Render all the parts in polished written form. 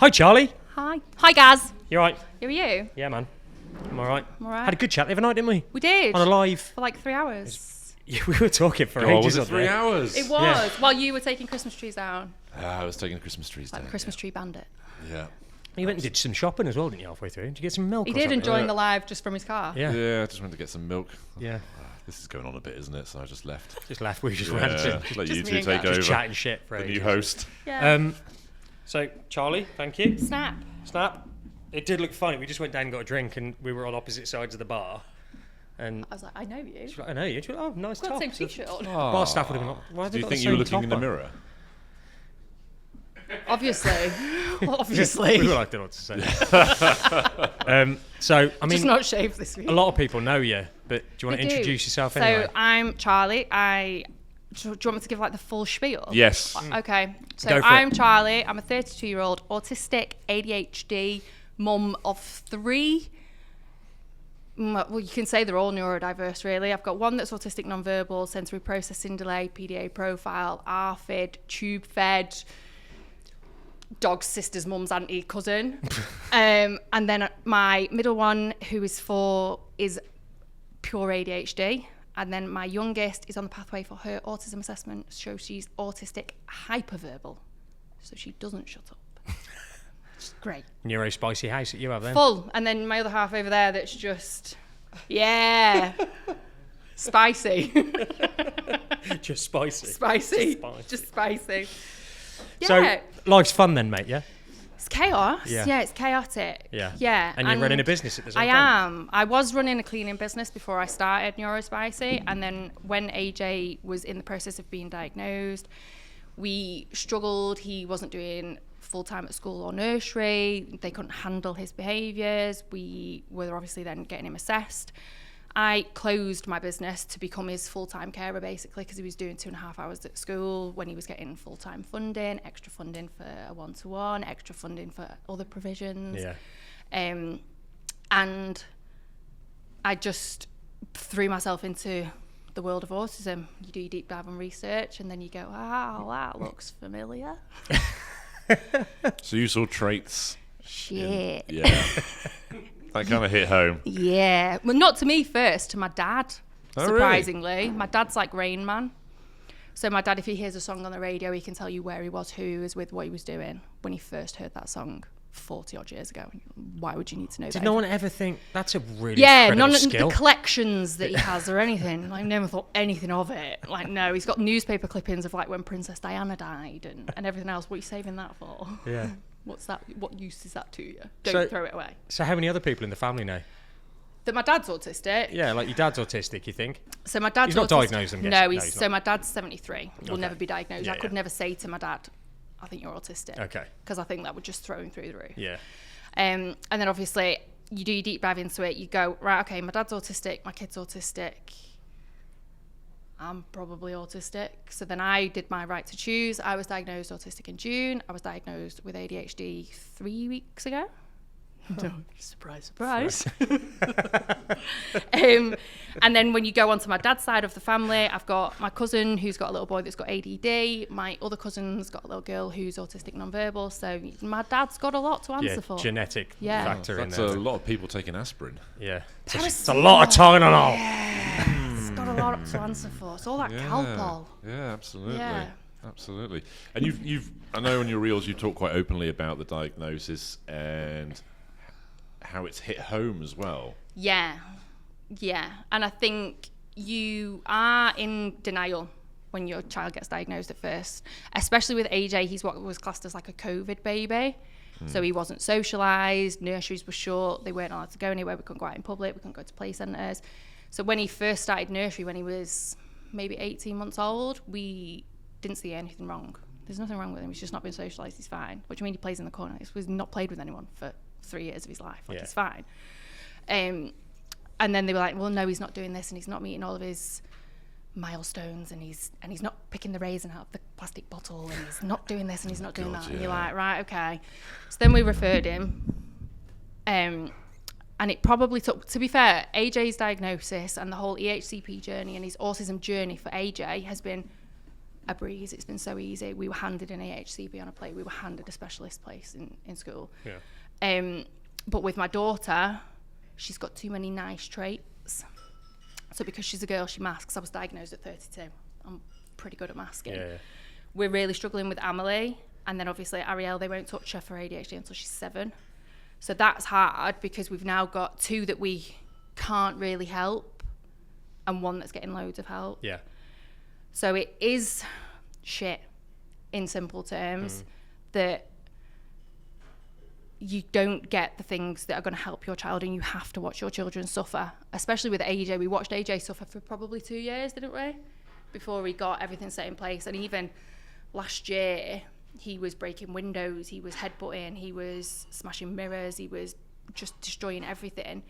Hi, Charlie. Hi, Gaz. You all right? How are you? Yeah, man. I'm all right. I'm all right. Had a good chat the other night, didn't we? We did. On a live. For like 3 hours. Yeah, we were talking for God, ages. was it 3 hours? It was. Yeah. While you were taking Christmas trees down. I was taking the Christmas trees Like down. the Christmas tree bandit. Yeah. You went and did some shopping as well, didn't you, halfway through? Did you get some milk He or did something? enjoying the live just from his car. Yeah. Yeah, I just went to get some milk. Yeah. This is going on a bit, isn't it? So I just left. Just left. We just Yeah, ran to let just you me two and take Gav. over. just chatting shit for The ages. new host. Yeah. So, Charlie, thank you. Snap. Snap. It did look funny. We just went down and got a drink, and we were on opposite sides of the bar. And I was like, I know you. she's like, I know you. She was like, oh, nice Got top. the same t-shirt on. Bar staff would have been like, why have Do they you got think the you were same looking in top the on? mirror? Obviously. Obviously. We were like, don't know what to say. So, I mean, Just not shaved this week. a lot of people know you, but do you want to We do. introduce yourself So anyway? I'm Charlie. Do you want me to give like the full spiel? Yes. Okay. So Go for I'm it. Charlie. I'm a 32-year-old autistic ADHD mum of 3. Well, you can say they're all neurodiverse, really. I've got one that's autistic nonverbal, sensory processing delay, PDA profile, ARFID, tube fed, dog's sister's mum's auntie cousin. And then my middle one, who is 4, is pure ADHD. And then my youngest is on the pathway for her autism assessment, so she's autistic hyperverbal. So she doesn't shut up. It's great. Neuro spicy house that you have then. Full. And then my other half over there that's just, yeah, spicy. Just spicy. Spicy. Spicy. Just spicy. Yeah. So, life's fun then, mate, yeah? It's chaos. Yeah. Yeah, it's chaotic. Yeah. Yeah. And you're running a business at the same I time. am. I was running a cleaning business before I started Neurospicy. And then when AJ was in the process of being diagnosed, we struggled. He wasn't doing full-time at school or nursery. They couldn't handle his behaviours. We were obviously then getting him assessed. I closed my business to become his full-time carer, basically, because he was doing 2.5 hours at school when he was getting full-time funding, extra funding for a one-to-one, extra funding for other provisions. Yeah. And I just threw myself into the world of autism. You do your deep dive and research, and then you go, wow, that looks familiar. So you saw traits. Shit. Yeah. That kind of hit home. Yeah. Well, not to me first, to my dad, Oh, really? surprisingly. My dad's like Rain Man. So my dad, if he hears a song on the radio, he can tell you where he was, who he was with, what he was doing when he first heard that song 40-odd years ago. Why would you need to know that? Did no one ever think that's a really Yeah, incredible none of skill? the collections that he has or anything. Like, never thought anything of it. Like, no, he's got newspaper clippings of like when Princess Diana died and everything else. What are you saving that for? Yeah. What's that? What use is that to you? Don't So- throw it away. So how many other people in the family know? That my dad's autistic. Yeah, like your dad's autistic, you think? So my dad's He's not autistic. diagnosed, I'm guessing. No, No, he's he's so not. my dad's 73. Will Okay. never be diagnosed. Yeah, I could yeah. never say to my dad, I think you're autistic. Okay. Because I think that would just throw him through the roof. Yeah. And then obviously you do your deep dive into it. You go, right, okay, my dad's autistic, my kid's autistic. I'm probably autistic. So then I did my right to choose. I was diagnosed autistic in June. I was diagnosed with ADHD 3 weeks ago. Surprise, surprise. And then when you go onto my dad's side of the family, I've got my cousin who's got a little boy that's got ADD. My other cousin's got a little girl who's autistic nonverbal. So my dad's got a lot to answer Yeah, for. genetic Yeah. factor in That's there. a lot of people taking aspirin. Yeah. That is It's a lot of Tylenol. It's got a lot to answer for. It's all that Calpol. Yeah, absolutely. Yeah. Absolutely. And you've I know on your reels you talk quite openly about the diagnosis and how it's hit home as well. Yeah. And I think you are in denial when your child gets diagnosed at first, especially with AJ. He's what was classed as like a COVID baby. So he wasn't socialised, nurseries were short, they weren't allowed to go anywhere, we couldn't go out in public, we couldn't go to play centres. So when he first started nursery, when he was maybe 18 months old, we didn't see anything wrong. There's nothing wrong with him, he's just not been socialised, he's fine. What do you mean he plays in the corner? He's not played with anyone for 3 years of his life, like he's fine. And then they were like, well, no, he's not doing this and he's not meeting all of his milestones and he's not picking the raisin out of the plastic bottle and he's not doing this and he's not doing that. And you're like, right, okay. So then we referred him. And it probably took, to be fair, AJ's diagnosis and the whole EHCP journey and his autism journey for AJ has been a breeze. It's been so easy. We were handed an AHCB on a plate. We were handed a specialist place in school. Yeah. But with my daughter, she's got too many nice traits. So because she's a girl, she masks. I was diagnosed at 32. I'm pretty good at masking. Yeah. We're really struggling with Amelie. And then obviously Ariel, they won't touch her for ADHD until she's 7. So that's hard because we've now got 2 that we can't really help and 1 that's getting loads of help. Yeah. So it is shit, in simple terms, that you don't get the things that are going to help your child, and you have to watch your children suffer, especially with AJ. We watched AJ suffer for probably 2 years, didn't we? Before he got everything set in place. And even last year, he was breaking windows, he was headbutting, he was smashing mirrors, he was just destroying everything.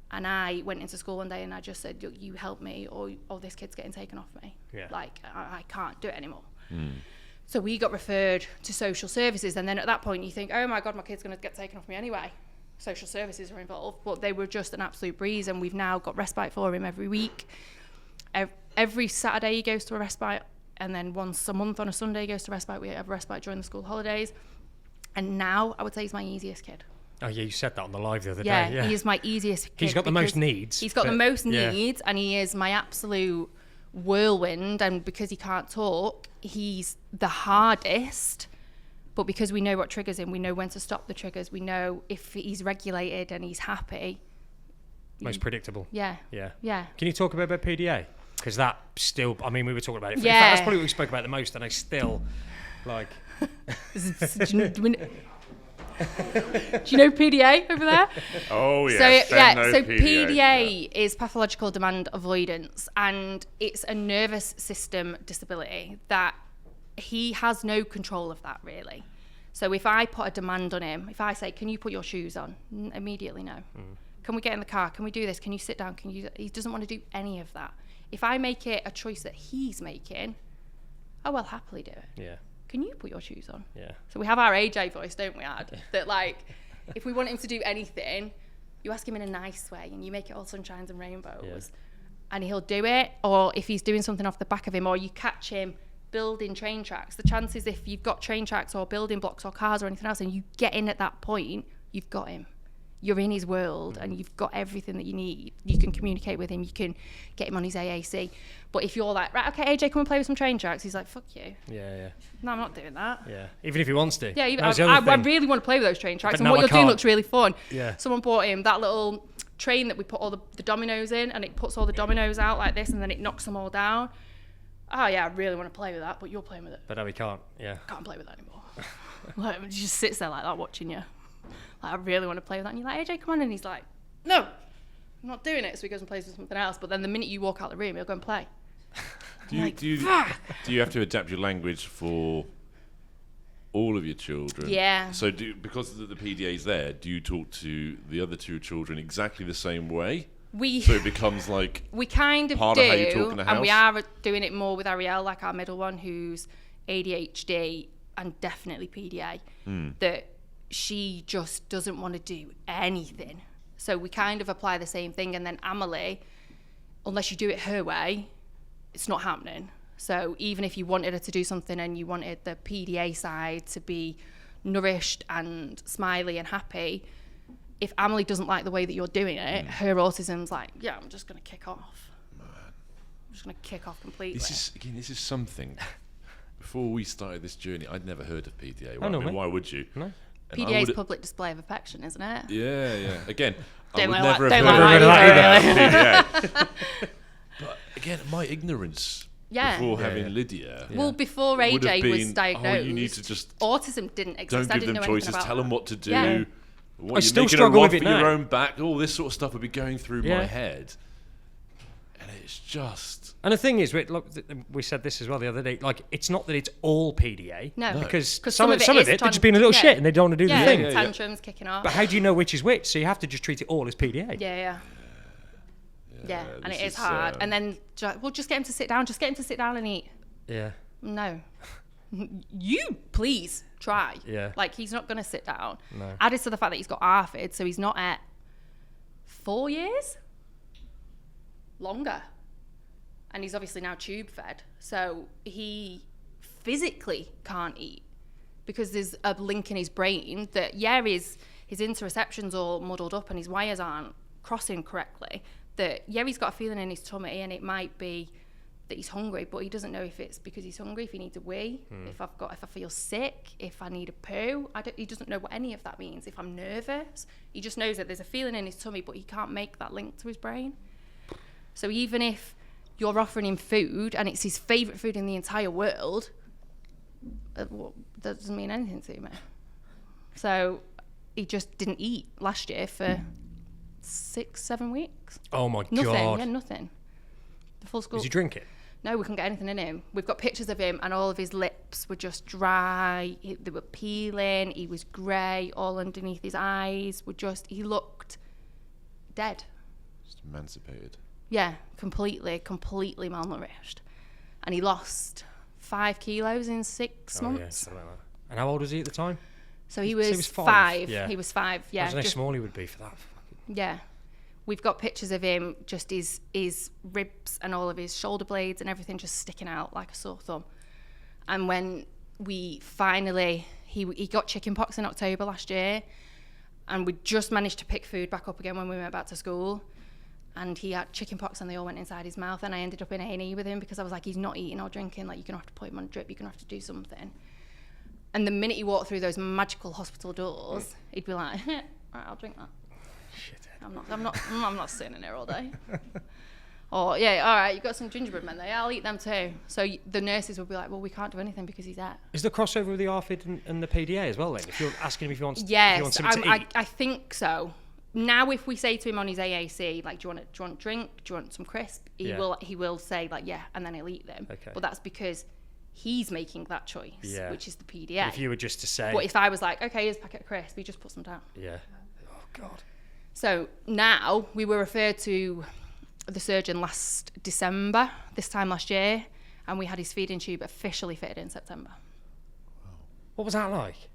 And I went into school one day and I just said, you help me or this kid's getting taken off me. Yeah. Like, I can't do it anymore. So we got referred to social services. And then at that point you think, oh my God, my kid's going to get taken off me anyway. Social services are involved. But they were just an absolute breeze. And we've now got respite for him every week. Every Saturday he goes to a respite. And then once a month on a Sunday he goes to respite. We have respite during the school holidays. And now I would say he's my easiest kid. Oh yeah, you said that on the live the other day. Yeah, he is my easiest kid. He's got the most needs. He's got the most needs, and he is my absolute whirlwind. And because he can't talk, he's the hardest. But because we know what triggers him, we know when to stop the triggers. We know if he's regulated and he's happy. Most predictable. Yeah. Can you talk a bit about PDA? Because that still, I mean, we were talking about it. In Yeah. fact, that's probably what we spoke about the most, and I still, like... Do you know PDA over there? Oh, yes. So PDA is pathological demand avoidance, and it's a nervous system disability that he has no control of that, really. So if I put a demand on him, if I say, can you put your shoes on? Immediately no. Can we get in the car? Can we do this? Can you sit down? He doesn't want to do any of that. If I make it a choice that he's making, I will happily do it. Yeah. Can you put your shoes on? Yeah. So we have our AJ voice, don't we, Ad? That, like, if we want him to do anything, you ask him in a nice way and you make it all sunshines and rainbows, and he'll do it. Or if he's doing something off the back of him, or you catch him building train tracks, the chances if you've got train tracks or building blocks or cars or anything else and you get in at that point, you've got him. You're in his world and you've got everything that you need. You can communicate with him, you can get him on his AAC. But if you're like, right, okay, AJ, come and play with some train tracks, he's like, fuck you. Yeah. No, I'm not doing that. Yeah. Even if he wants to. Yeah, I I really want to play with those train tracks. But And no, what I you're doing can't. looks really fun. Yeah. Someone bought him that little train that we put all the dominoes in, and it puts all the dominoes out like this, and then it knocks them all down. Oh, yeah, I really want to play with that, but you're playing with it. But no, he can't. Yeah. I can't play with that anymore. Like, he just sits there like that watching you. Like, I really want to play with that. And you're like, AJ, come on. And he's like, no, I'm not doing it. So he goes and plays with something else. But then the minute you walk out the room, he'll go and play. Do you have to adapt your language for all of your children? Yeah. So because the PDA's there, do you talk to the other 2 children exactly the same way? So it becomes like we kind of part do, of how you talk in the house? and we are doing it more with Ariel, like our middle one, who's ADHD and definitely PDA, that she just doesn't want to do anything. So we kind of apply the same thing. And then Amelie, unless you do it her way, it's not happening. So even if you wanted her to do something and you wanted the PDA side to be nourished and smiley and happy, if Amelie doesn't like the way that you're doing it, her autism's like, yeah, I'm just going to kick off. I'm just going to kick off completely. This is something. Before we started this journey, I'd never heard of PDA. Oh, no, why would you? No. PDA is public display of affection, isn't it? Yeah. Again, I Don't would like never that- have don't heard like of that PDA. But again, my ignorance before having Lydia. Well, before would have AJ was been, diagnosed, you need to just autism didn't exist. don't I give didn't them know anything choices, about tell them that. what to do. Yeah. What, I you're still making struggle a with rod it for your now. own back. All this sort of stuff would be going through Yeah. my head, and it's just. And the thing is, we said this as well the other day, like, it's not that it's all PDA. No. Because 'Cause some of is it, they're just being a little shit and they don't want to do the thing. Yeah. Tantrums kicking off. But how do you know which is which? So you have to just treat it all as PDA. Yeah, and this it is is, hard. And then, just get him to sit down. Just get him to sit down and eat. Yeah. No. You, please, try. Yeah. Like, he's not going to sit down. No. Added to the fact that he's got ARFID, so he's not at 4 years? Longer. And he's obviously now tube fed. So he physically can't eat because there's a link in his brain that, yeah, his interoception's all muddled up and his wires aren't crossing correctly, that, yeah, he's got a feeling in his tummy and it might be that he's hungry, but he doesn't know if it's because he's hungry, if he needs a wee, if I feel sick, if I need a poo. He doesn't know what any of that means. If I'm nervous, he just knows that there's a feeling in his tummy, but he can't make that link to his brain. So even if you're offering him food and it's his favourite food in the entire world, that doesn't mean anything to me. So he just didn't eat last year for 6-7 weeks. Oh my Nothing, God. yeah, nothing. The full school. Was he drinking? No, we couldn't get anything in him. We've got pictures of him and all of his lips were just dry. They were peeling. He was grey. All underneath his eyes were just, he looked dead. Just emancipated. Yeah, completely malnourished. And he lost 5 kilos in 6 months. Yeah, something like that. And how old was he at the time? So he was 5. 5. Yeah. He was 5, yeah. Imagine how small he would be for that. Yeah. We've got pictures of him, just his ribs and all of his shoulder blades and everything just sticking out like a sore thumb. And when we finally, he got chickenpox in October last year, and we just managed to pick food back up again when we went back to school. And he had chickenpox and they all went inside his mouth, and I ended up in A&E with him because I was like, he's not eating or drinking, like, you're going to have to put him on a drip, you're going to have to do something. And the minute he walked through those magical hospital doors, he'd be like, all right, I'll drink that. I'm not sitting in here all day. Or, yeah, all right, you've got some gingerbread men there, yeah, I'll eat them too. So the nurses would be like, well, we can't do anything because he's there. Is there crossover with the ARFID and the PDA as well then? If you're asking him if he wants, yes, if he wants something to eat? I think so. Now if we say to him on his AAC, like, do you want a drink? Do you want some crisp? He will say, like, yeah, and then he'll eat them. Okay. But that's because he's making that choice, which is the PDA. But if you were just to say... But if I was like, okay, here's a packet of crisp, he just puts them down. Yeah. Oh, God. So now we were referred to the surgeon last December, this time last year, and we had his feeding tube officially fitted in September. What was that like?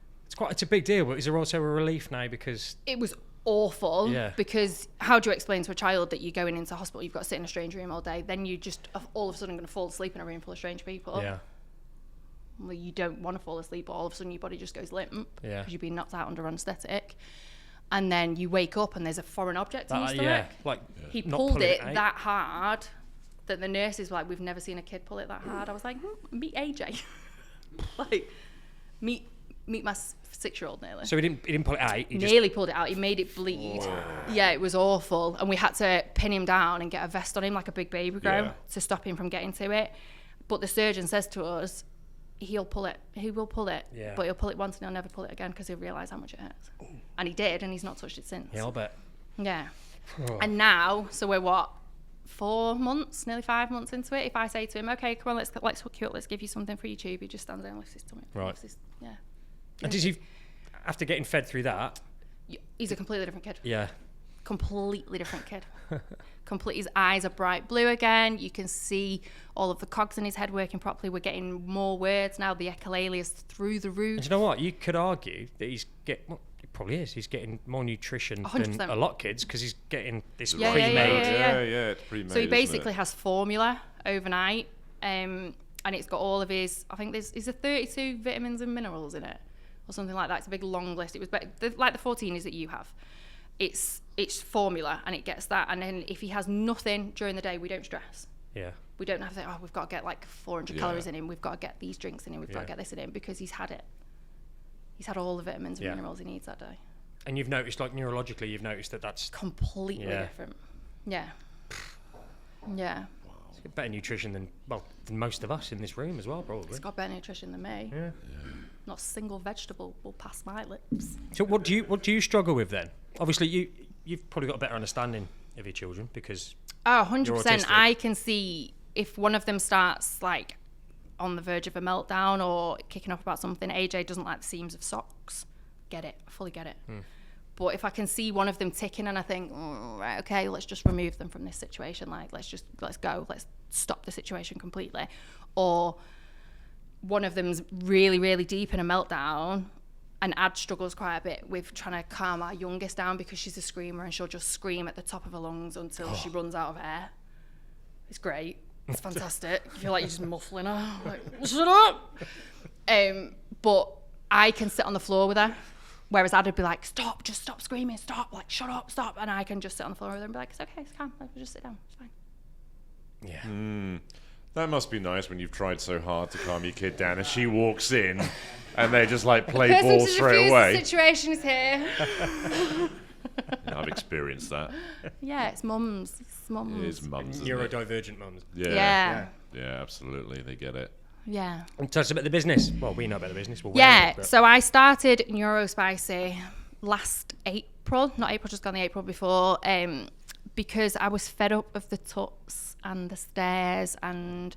It's a big deal, but is there also a relief now because... It was awful, Yeah. because how do you explain to a child that you're going into hospital, you've got to sit in a strange room all day, then you just all of a sudden going to fall asleep in a room full of strange people? Yeah. Well, you don't want to fall asleep, but all of a sudden your body just goes limp because you've been knocked out under anaesthetic. And then you wake up and there's a foreign object in your stomach. He pulled it that hard that the nurses were like, we've never seen a kid pull it that hard. I was like, meet AJ. Like, meet my 6-year-old nearly. So he didn't pull it out? He Nearly pulled it out. He made it bleed. Whoa. Yeah, it was awful. And we had to pin him down and get a vest on him like a big baby grow to stop him from getting to it. But the surgeon says to us, he'll pull it. He will pull it. Yeah. But he'll pull it once and he'll never pull it again because he'll realise how much it hurts. And he did, and he's not touched it since. Yeah, I'll bet. Yeah. And now, so we're 4 months, nearly 5 months into it. If I say to him, okay, come on, let's hook you up, let's give you something for your tube, he just stands there and lifts his tummy. Right. Yeah. And did you, after getting fed through that... He's a completely different kid. Yeah. Completely different kid. His eyes are bright blue again. You can see all of the cogs in his head working properly. We're getting more words now. The echolalia is through the roof. And you know what? You could argue that he probably is. He's getting more nutrition 100%. Than a lot of kids because he's getting this pre-made. Yeah, it's pre-made. So he basically has formula overnight, and it's got all of his. I think there's 32 vitamins and minerals in it, or something like that. It's a big long list. It was like the 14 is that you have. It's formula, and it gets that. And then if he has nothing during the day, we don't stress. Yeah. We don't have to say, oh, we've got to get like 400 calories in him. We've got to get these drinks in him. We've got to get this in him because he's had it. He's had all the vitamins and minerals he needs that day. And you've noticed, like neurologically, you've noticed that's completely different. Yeah. Yeah. It's got better nutrition than most of us in this room as well, probably. It's got better nutrition than me. Yeah. Not a single vegetable will pass my lips. So what do you struggle with then? Obviously, you've probably got a better understanding of your children because 100%. I can see if one of them starts like on the verge of a meltdown or kicking off about something. AJ doesn't like the seams of socks. Get it, fully get it. But if I can see one of them ticking and I think, right, okay, let's just remove them from this situation. Like, let's go. Let's stop the situation completely. Or one of them's really, really deep in a meltdown, and Ad struggles quite a bit with trying to calm our youngest down because she's a screamer and she'll just scream at the top of her lungs until she runs out of air. It's great. It's fantastic. You feel like you're just muffling her. Like, shut up. But I can sit on the floor with her, whereas I'd be like, stop, just stop screaming, stop, like, shut up, stop. And I can just sit on the floor with her and be like, it's okay, it's calm, like, we'll just sit down, it's fine. Yeah. That must be nice when you've tried so hard to calm your kid down and she walks in and they just like play ball straight away. The situation is here. I've experienced that. Yeah, it's mums. It's mums. It is mums. isn't it? Neurodivergent mums. Yeah. Yeah, absolutely. They get it. Yeah. And tell us about the business. Well, we know about the business. We're Yeah, it, so I started Neurospicy last April, not April, just gone the April before, because I was fed up of the tuts and the stares and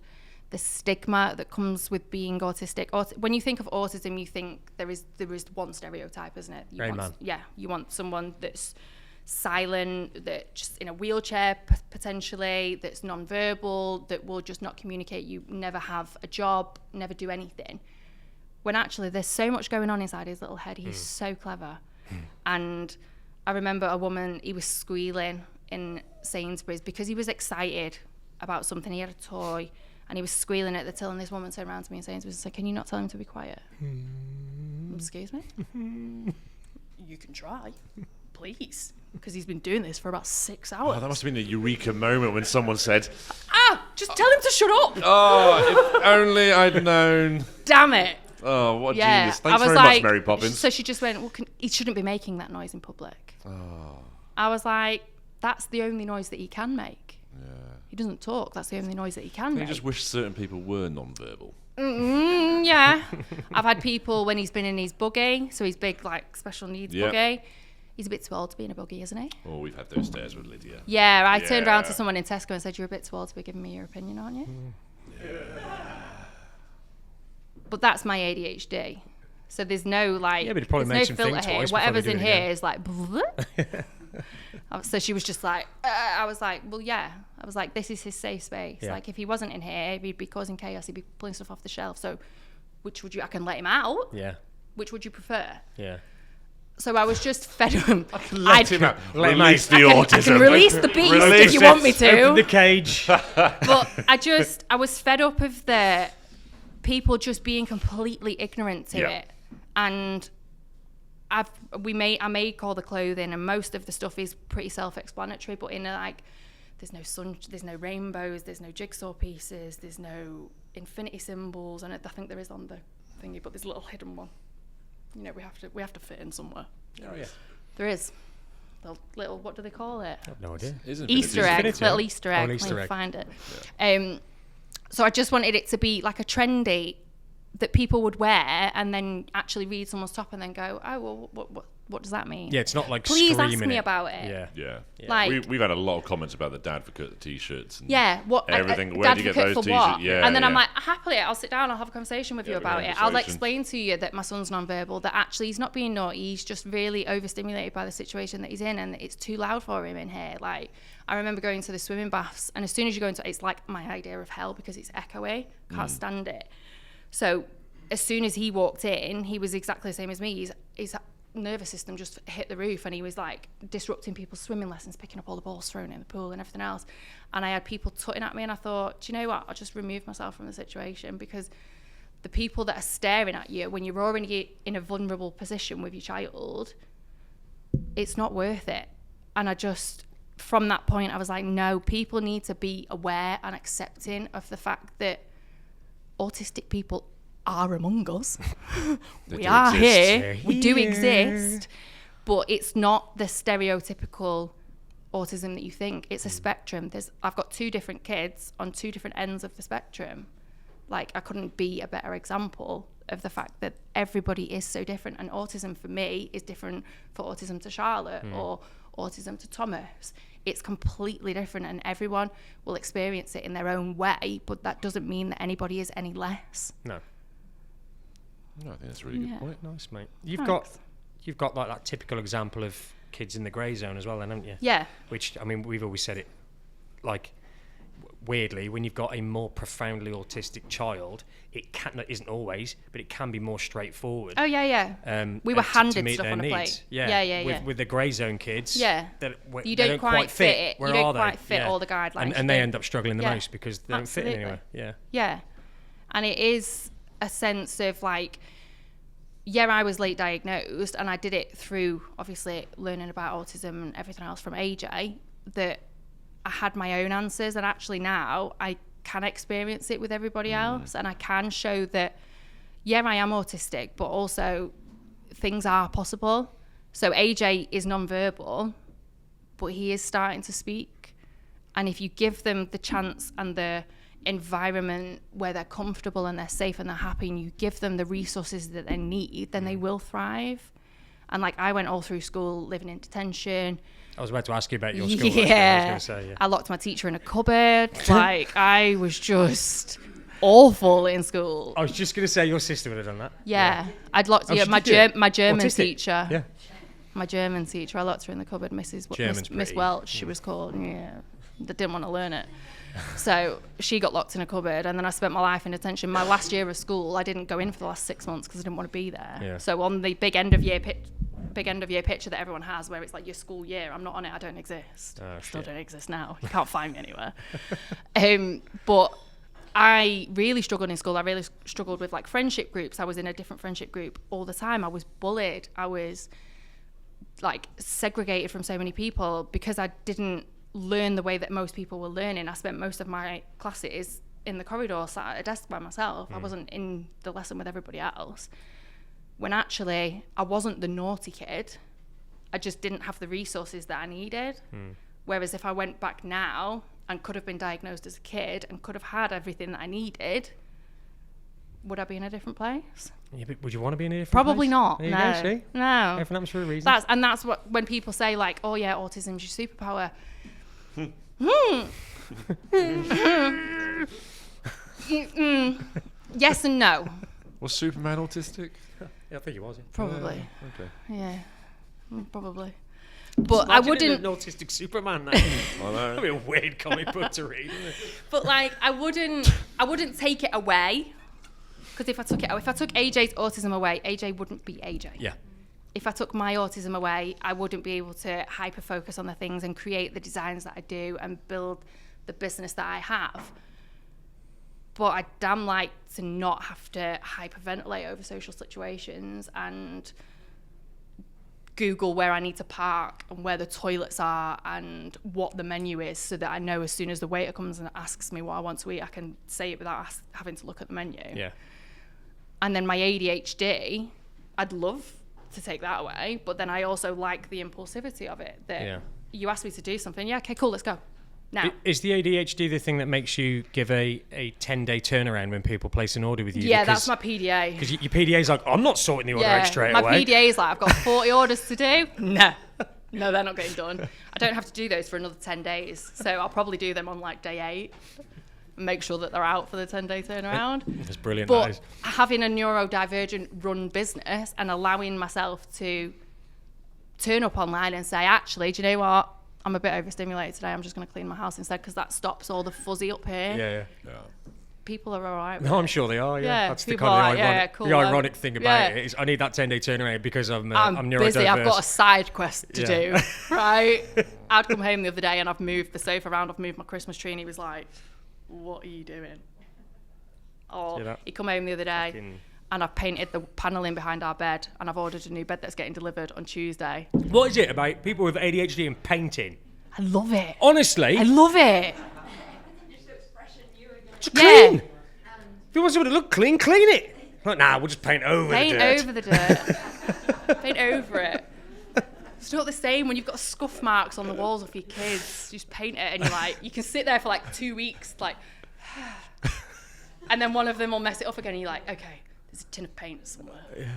the stigma that comes with being autistic. When you think of autism, you think there is one stereotype, isn't it? You want someone that's silent, that's just in a wheelchair potentially, that's non-verbal, that will just not communicate, you never have a job, never do anything. When actually there's so much going on inside his little head. He's so clever. And I remember a woman, he was squealing in Sainsbury's because he was excited about something. He had a toy and he was squealing at the till, and this woman turned around to me in Sainsbury's and said, can you not tell him to be quiet? Excuse me? You can try, please. Because he's been doing this for about 6 hours. Oh, that must have been a eureka moment when someone said, just tell him to shut up. oh, if only I'd known. Damn it. Oh, what a genius. Thanks I was very like, much, Mary Poppins. So she just went, well, he shouldn't be making that noise in public. I was like, that's the only noise that he can make. Yeah. He doesn't talk. That's the only noise that he can I make. just wish certain people were non-verbal. Yeah. I've had people when he's been in his buggy, so he's big, like, special needs buggy. He's a bit too old to be in a buggy, isn't he? Oh, we've had those days with Lydia. Yeah, I turned around to someone in Tesco and said, you're a bit too old to be giving me your opinion, aren't you? Yeah. But that's my ADHD. So there's no, like, but it probably there's makes no him think filter here. twice before Whatever's they do in it here again. is like, so she was just like, I was like, well, yeah. I was like, this is his safe space. Yeah. Like, if he wasn't in here, he'd be causing chaos. He'd be pulling stuff off the shelf. So which would you, I can let him out. Yeah. Which would you prefer? Yeah. So I was just fed up. Let him out. Let him Release out. the autism. I can release the beast Release if you it. want me to. Open the cage. But I was fed up of the people just being completely ignorant to it. And I make all the clothing, and most of the stuff is pretty self-explanatory, but in like, there's no sun, there's no rainbows, there's no jigsaw pieces, there's no infinity symbols, and I think there is on the thingy, but there's a little hidden one. You know, we have to fit in somewhere. Oh, yeah. There is. The little, what do they call it? I have no idea. Easter egg, Infinity, little yeah. Easter egg. Oh, an Easter egg. Find it. So I just wanted it to be like a trendy that people would wear, and then actually read someone's top and then go, oh, well, what does that mean? Yeah, it's not like Please screaming ask me about it. Yeah. Yeah. Like, We've had a lot of comments about the Dadvocate t-shirts. And what everything. Where do you get those for t-shirts? what? Yeah. And then I'm like, happily, I'll sit down, I'll have a conversation with you about it. I'll conversation. explain to you that my son's nonverbal, that actually he's not being naughty, he's just really overstimulated by the situation that he's in, and it's too loud for him in here. Like, I remember going to the swimming baths, and as soon as you go into it, it's like my idea of hell because it's echoey. Can't stand it. So as soon as he walked in, he was exactly the same as me. His nervous system just hit the roof, and he was like disrupting people's swimming lessons, picking up all the balls thrown in the pool and everything else. And I had people tutting at me, and I thought, do you know what? I'll just remove myself from the situation, because the people that are staring at you when you're already in a vulnerable position with your child, it's not worth it. And I just, from that point, I was like, no, people need to be aware and accepting of the fact that autistic people are among us. We are here. We do exist. But it's not the stereotypical autism that you think. It's a spectrum. I've got 2 different kids on 2 different ends of the spectrum. Like, I couldn't be a better example of the fact that everybody is so different. And autism for me is different for autism to Charlotte or autism to Thomas. It's completely different, and everyone will experience it in their own way, but that doesn't mean that anybody is any less. No. No, I think that's a really good point. Nice, mate. You've got like that typical example of kids in the grey zone as well, then, haven't you? Yeah. Which, I mean, we've always said it, like, weirdly, when you've got a more profoundly autistic child, it isn't always, but it can be more straightforward. Oh yeah. We were handed stuff on a plate. Yeah. With the grey zone kids, you don't quite fit it. You don't quite fit all the guidelines, and they end up struggling the most because they don't fit anywhere. Yeah, and it is a sense of like, I was late diagnosed, and I did it through obviously learning about autism and everything else from AJ. That I had my own answers, and actually now I can experience it with everybody else, and I can show that I am autistic, but also things are possible. So AJ is non-verbal, but he is starting to speak, and if you give them the chance and the environment where they're comfortable and they're safe and they're happy, and you give them the resources that they need, then they will thrive. And like, I went all through school living in detention. I was about to ask you about your school. I locked my teacher in a cupboard. Like, I was just awful in school. I was just going to say your sister would have done that. Yeah. I'd locked my German Autistic. teacher. Yeah. My German teacher. I locked her in the cupboard. Miss Welch, she was called. Yeah. They didn't want to learn it. So she got locked in a cupboard, and then I spent my life in detention. My last year of school, I didn't go in for the last 6 months because I didn't want to be there. Yeah. So on the big end of year picture that everyone has, where it's like your school year, I'm not on it. I don't exist. Still don't exist now. You can't find me anywhere. But I really struggled in school. I really struggled with like friendship groups. I was in a different friendship group all the time. I was bullied. I was like segregated from so many people because I didn't learn the way that most people were learning. I spent most of my classes in the corridor sat at a desk by myself. I wasn't in the lesson with everybody else, when actually I wasn't the naughty kid. I just didn't have the resources that I needed. Whereas if I went back now and could have been diagnosed as a kid and could have had everything that I needed, would I be in a different place? Yeah, but would you want to be in a different Probably place? not. There you No. go, see? No. Everything happens for a reason. That's what, when people say like, oh yeah, autism's your superpower. Yes and no. Was Superman autistic? Yeah, I think he was. Yeah. Probably. Okay. Yeah. Probably. But I wouldn't. An autistic Superman. That. I know. That'd be a weird comic book to read. Isn't it? But like, I wouldn't take it away, because if I took AJ's autism away, AJ wouldn't be AJ. Yeah. If I took my autism away, I wouldn't be able to hyper focus on the things and create the designs that I do and build the business that I have. But I damn like to not have to hyperventilate over social situations and Google where I need to park and where the toilets are and what the menu is, so that I know as soon as the waiter comes and asks me what I want to eat, I can say it without having to look at the menu. Yeah. And then my ADHD, I'd love to take that away, but then I also like the impulsivity of it, that you ask me to do something, okay, cool, let's go now. Is the ADHD the thing that makes you give a 10-day turnaround when people place an order with you? Yeah, that's my PDA. Because your PDA is like, I'm not sorting the order out straight my away. My PDA is like, I've got 40 orders to do. No, they're not getting done. I don't have to do those for another 10 days, so I'll probably do them on like day 8. Make sure that they're out for the 10-day turnaround. That's brilliant. But that is. having a neurodivergent run business and allowing myself to turn up online and say, actually, do you know what? I'm a bit overstimulated today. I'm just going to clean my house instead, because that stops all the fuzzy up here. Yeah. People are all right with No, it. I'm sure they are. Yeah, that's the people kind are of like, cool, the ironic thing about it is I need that 10-day turnaround because I'm neurodiverse. Busy. I've got a side quest to do. Right? I'd come home the other day and I've moved the sofa around. I've moved my Christmas tree, and he was like, "What are you doing?" Or he come home the other day and I've painted the panelling behind our bed, and I've ordered a new bed that's getting delivered on Tuesday. What is it about people with ADHD and painting? I love it. Honestly, I love it. Just clean. If you want something to look clean, clean it. Like, nah, we'll just paint over the dirt. Paint over the dirt. Paint over it. It's not the same when you've got scuff marks on the walls of your kids. You just paint it, and you're like, you can sit there for like 2 weeks, like, and then one of them will mess it up again, and you're like, okay, there's a tin of paint somewhere. Yeah,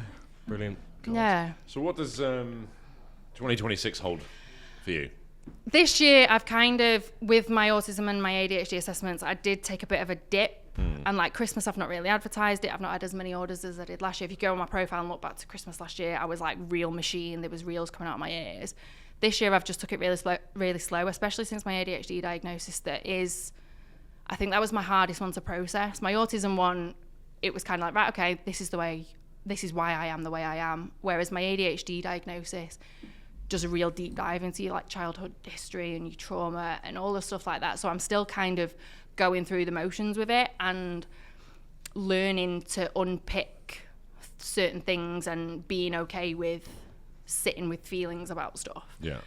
brilliant. God. Yeah. So what does 2026 hold for you? This year, I've kind of, with my autism and my ADHD assessments, I did take a bit of a dip. And like Christmas, I've not really advertised it. I've not had as many orders as I did last year. If you go on my profile and look back to Christmas last year, I was like reel machine. There was reels coming out of my ears. This year, I've just took it really slow, especially since my ADHD diagnosis. I think that was my hardest one to process. My autism one, it was kind of like, right, okay, this is why I am the way I am. Whereas my ADHD diagnosis does a real deep dive into your like childhood history and your trauma and all the stuff like that. So I'm still kind of going through the motions with it and learning to unpick certain things and being okay with sitting with feelings about stuff. Yeah.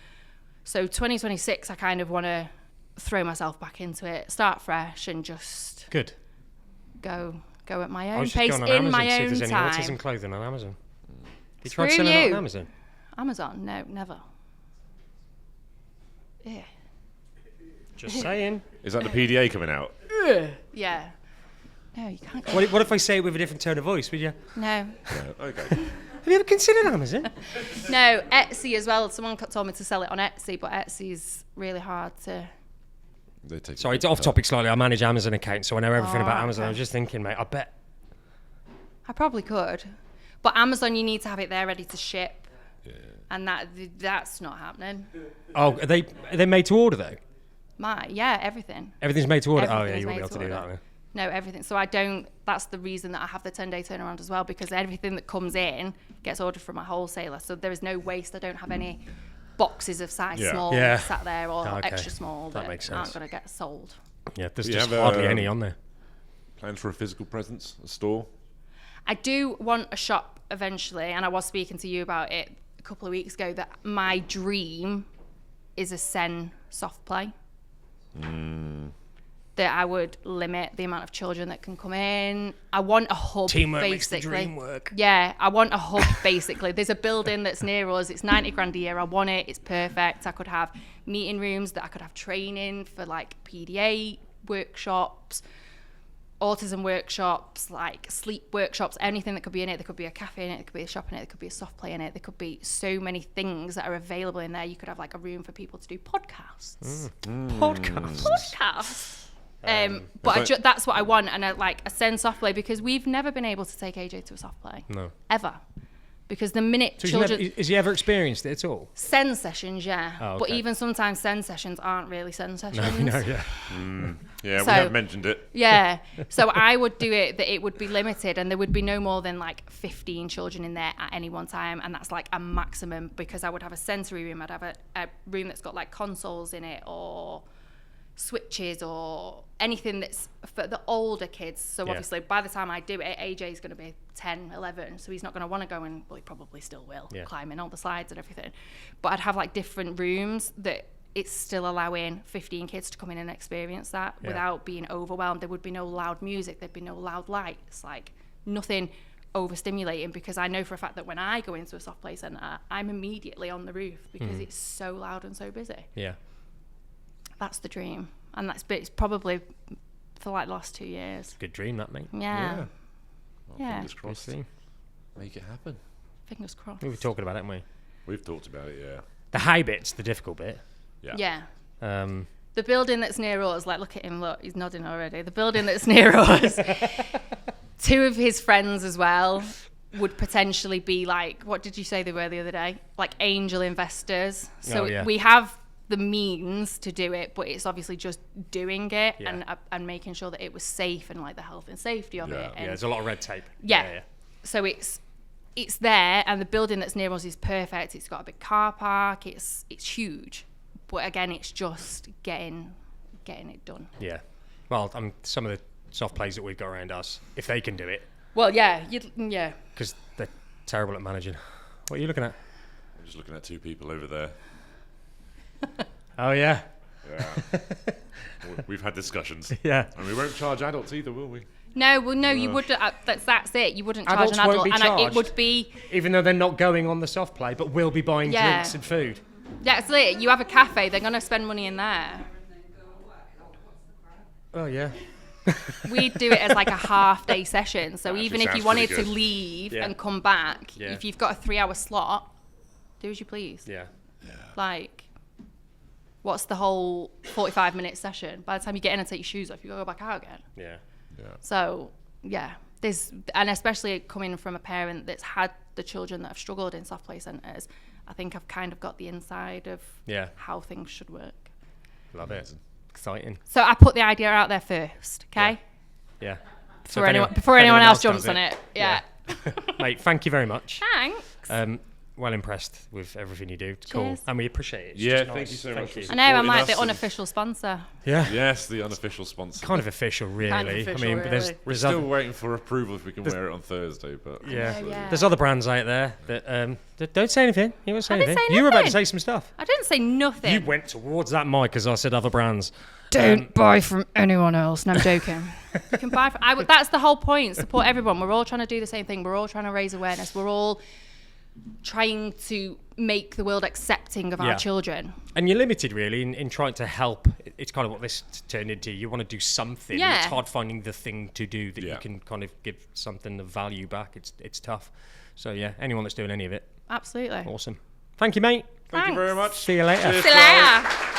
So 2026, I kind of want to throw myself back into it, start fresh, and just go at my own pace in my own see if there's time. any autism clothing on Amazon. You Screw tried selling it you. on Amazon? Amazon? No, never. Yeah. Just saying. Is that the PDA coming out? Yeah. No, you can't. What if I say it with a different tone of voice? Would you? No. Yeah, okay. Have you ever considered Amazon? No, Etsy as well. Someone told me to sell it on Etsy, but Etsy's really hard to. Sorry, it's off topic slightly. I manage Amazon account, so I know everything about Amazon. okay. I was just thinking, mate, I bet. I probably could, but Amazon, you need to have it there ready to ship, and that's not happening. Oh, are they made to order though? Everything. Everything's made to order. Oh yeah, Everything's you won't be made able to to do that. order. No. No, everything. So I don't. That's the reason that I have the 10-day turnaround as well, because everything that comes in gets ordered from a wholesaler. So there is no waste. I don't have any boxes of size small sat there or extra small that makes aren't sense. going to get sold. Yeah, there's Do you just have hardly any on there. Plans for a physical presence, a store? I do want a shop eventually, and I was speaking to you about it a couple of weeks ago, that my dream is a Sen soft play. That I would limit the amount of children that can come in. I want a hub, Teamwork basically. makes the dream work. Yeah, I want a hub, basically. There's a building that's near us. It's 90 grand a year. I want it. It's perfect. I could have meeting rooms, that I could have training for like PDA workshops, autism workshops, like sleep workshops, anything that could be in it. There could be a cafe in it. There could be a shop in it. There could be a soft play in it. There could be so many things that are available in there. You could have like a room for people to do podcasts. Podcasts. But that's what I want, and like a Sen soft play, because we've never been able to take AJ to a soft play. No. Ever. Because the minute So children... has he ever experienced it at all? Sen sessions, yeah. Oh, But okay. even sometimes Sen sessions aren't really Sen sessions. No, yeah. Yeah, So- we have mentioned it. Yeah. So I would do it that it would be limited, and there would be no more than like 15 children in there at any one time, and that's like a maximum, because I would have a sensory room. I'd have a room that's got like consoles in it, or switches, or anything that's for the older kids. So obviously by the time I do it, AJ's going to be 10, 11, so he's not going to want to go and, well, he probably still will, climbing all the slides and everything. But I'd have like different rooms that it's still allowing 15 kids to come in and experience that without being overwhelmed. There would be no loud music, there'd be no loud lights, like nothing overstimulating, because I know for a fact that when I go into a soft play centre, I'm immediately on the roof because it's so loud and so busy. Yeah. That's the dream, and it's probably for like the last 2 years. Good dream, that, mate. Yeah. Well, Yeah. Fingers Good crossed. dream. Make it happen. Fingers crossed. We were talking about it, weren't we? We've talked about it, yeah. The high bit's the difficult bit. Yeah. Um, The building that's near us, like, look at him, look, he's nodding already. The building that's near us, two of his friends as well would potentially be like, what did you say they were the other day? Like angel investors. So we have the means to do it, but it's obviously just doing it and making sure that it was safe and like the health and safety of it. And there's a lot of red tape. Yeah. So it's there, and the building that's near us is perfect. It's got a big car park. It's huge, but again, it's just getting it done. Yeah. Well, some of the soft plays that we've got around us, if they can do it. Well, yeah. Because they're terrible at managing. What are you looking at? I'm just looking at two people over there. Oh, yeah. Yeah. We've had discussions. Yeah. And we won't charge adults either, will we? No, you wouldn't. That's it. You wouldn't charge Adults an adult, won't be and charged. it would be. Even though they're not going on the soft play, but will be buying drinks and food. Yeah, it's it. You have a cafe, they're going to spend money in there. Oh, yeah. We'd do it as like a half-day session. So even if you sounds wanted pretty to good. leave and come back, if you've got a 3-hour slot, do as you please. Yeah. Like, what's the whole 45-minute session? By the time you get in and take your shoes off, you go back out again. Yeah. So, yeah. And especially coming from a parent that's had the children that have struggled in soft play centres, I think I've kind of got the inside of how things should work. Love it. Exciting. So I put the idea out there first, okay? Yeah. Before anyone else jumps on it. Yeah. Mate, thank you very much. Thanks. Well impressed with everything you do. It's Cheers. cool. And we appreciate it. It's Yeah, just thank nice. you so much. I know, I'm like the unofficial sponsor. Yeah. Yes, the unofficial sponsor. Kind of official, really. Kind of official, I mean, but really. We're still waiting for approval if we can wear it on Thursday, but Yeah. There's other brands out there that don't say anything. You won't say I didn't anything. say You were about to nothing. say some stuff. I didn't say nothing. You went towards that mic as I said other brands. Don't buy from anyone else. No, I'm joking. You can buy from... that's the whole point. Support everyone. We're all trying to do the same thing. We're all trying to raise awareness. We're all trying to make the world accepting of our children. And you're limited, really, in trying to help. It's kind of what this turned into. You want to do something. Yeah. It's hard finding the thing to do that Yeah. you can kind of give something of value back. It's tough. So, yeah, anyone that's doing any of it, Absolutely. awesome. Thank you, mate. thank you very much. See you later. Cheers, See you guys. later.